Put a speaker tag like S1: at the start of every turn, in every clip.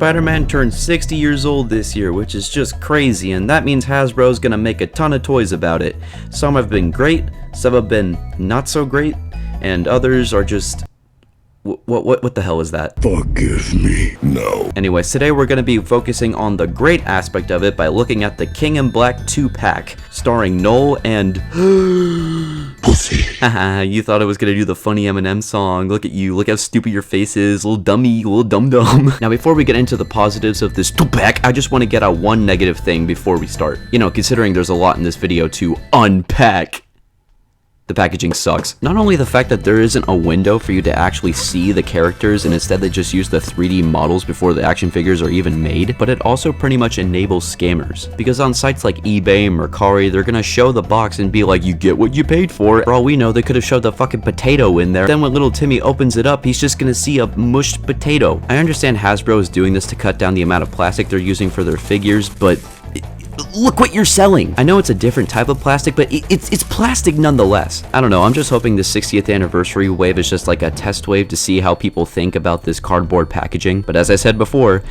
S1: Spider-Man turned 60 years old this year, which is just crazy, and that means Hasbro's gonna make a ton of toys about it. Some have been great, some have been not so great, and others are just... What the hell is that?
S2: Forgive me. No.
S1: Anyways, today we're going to be focusing on the great aspect of it by looking at the King in Black 2-pack, starring Knull and...
S2: Pussy.
S1: Haha, you thought I was going to do the funny Eminem song. Look at you, look how stupid your face is, little dummy, little dum-dum. Now before we get into the positives of this 2-pack, I just want to get out one negative thing before we start. You know, considering there's a lot in this video to unpack. The packaging sucks. Not only the fact that there isn't a window for you to actually see the characters and instead they just use the 3D models before the action figures are even made, but it also pretty much enables scammers. Because on sites like eBay and Mercari, they're gonna show the box and be like, you get what you paid for. For all we know, they could have showed the fucking potato in there. Then when little Timmy opens it up, he's just gonna see a mushed potato. I understand Hasbro is doing this to cut down the amount of plastic they're using for their figures, but look what you're selling. I know it's a different type of plastic, but it's plastic nonetheless. I don't know, I'm just hoping the 60th anniversary wave is just like a test wave to see how people think about this cardboard packaging. But as I said before,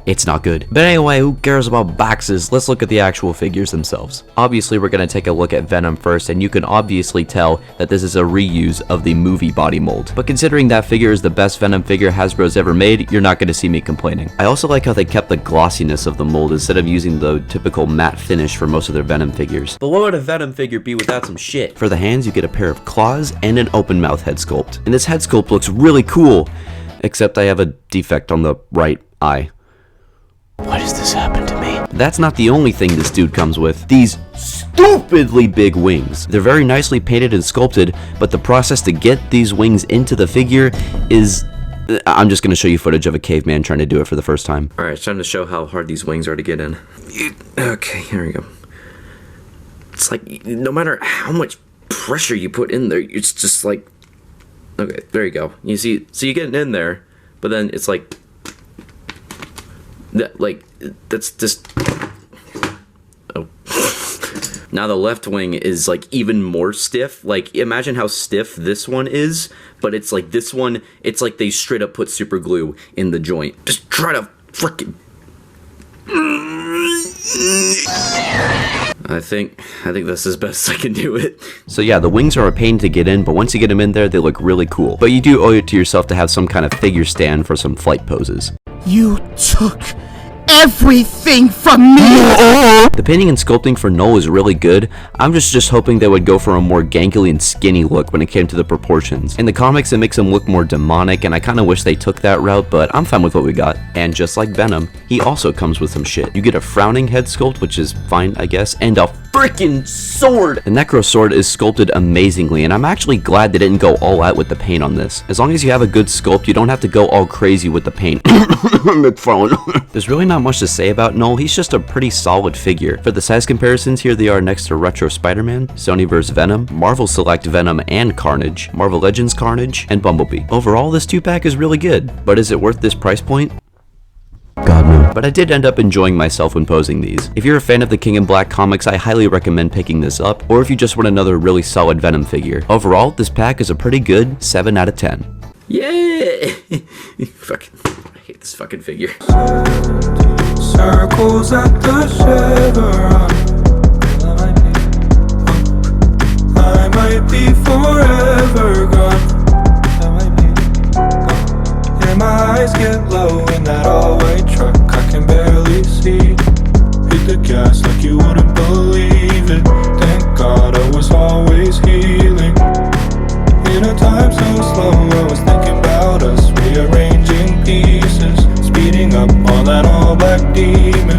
S1: it's not good. But anyway, who cares about boxes? Let's look at the actual figures themselves. Obviously, we're going to take a look at Venom first, and you can obviously tell that this is a reuse of the movie body mold. But considering that figure is the best Venom figure Hasbro's ever made, you're not going to see me complaining. I also like how they kept the glossiness of the mold instead of using the typical matte finish for most of their Venom figures. But what would a Venom figure be without some shit? For the hands, you get a pair of claws and an open mouth head sculpt. And this head sculpt looks really cool, except I have a defect on the right eye.
S3: Why does this happen to me?
S1: That's not the only thing this dude comes with. These stupidly big wings. They're very nicely painted and sculpted, but the process to get these wings into the figure is... I'm just going to show you footage of a caveman trying to do it for the first time. Alright, it's time to show how hard these wings are to get in. Okay, here we go. It's like, no matter how much pressure you put in there, it's just like... Okay, there you go. You see, so you're getting in there, but then it's like... that's just... Oh. Now the left wing is like even more stiff. Like imagine how stiff this one is, but it's like this one, it's like they straight up put super glue in the joint. Just try to frickin'... I think that's as best I can do it. So yeah, the wings are a pain to get in, but once you get them in there, they look really cool. But you do owe it to yourself to have some kind of figure stand for some flight poses.
S4: You took everything from me!
S1: The painting and sculpting for Knull is really good. I'm just hoping they would go for a more gangly and skinny look when it came to the proportions. In the comics, it makes him look more demonic, and I kinda wish they took that route, but I'm fine with what we got. And just like Venom, he also comes with some shit. You get a frowning head sculpt, which is fine, I guess, and a freaking sword! The Necro sword is sculpted amazingly, and I'm actually glad they didn't go all out with the paint on this. As long as you have a good sculpt, you don't have to go all crazy with the paint. There's really not much to say about Knull. He's just a pretty solid figure. For the size comparisons, here they are next to Retro Spider-Man, Sony vs. Venom, Marvel Select Venom and Carnage, Marvel Legends Carnage, and Bumblebee. Overall, this 2-pack is really good, but is it worth this price point? God no. But I did end up enjoying myself when posing these. If you're a fan of the King in Black comics, I highly recommend picking this up, or if you just want another really solid Venom figure. Overall, this pack is a pretty good 7 out of 10. Yeah! Fucking, I hate this fucking figure.
S5: Circles at the Chevron. I might be forever gone. And my eyes get low in that all-white truck. I can barely see. Hit the gas like you wouldn't believe it. Thank God I was always healing. In a time so slow, I was thinking about us rearranging pieces, speeding up on that all-black demon.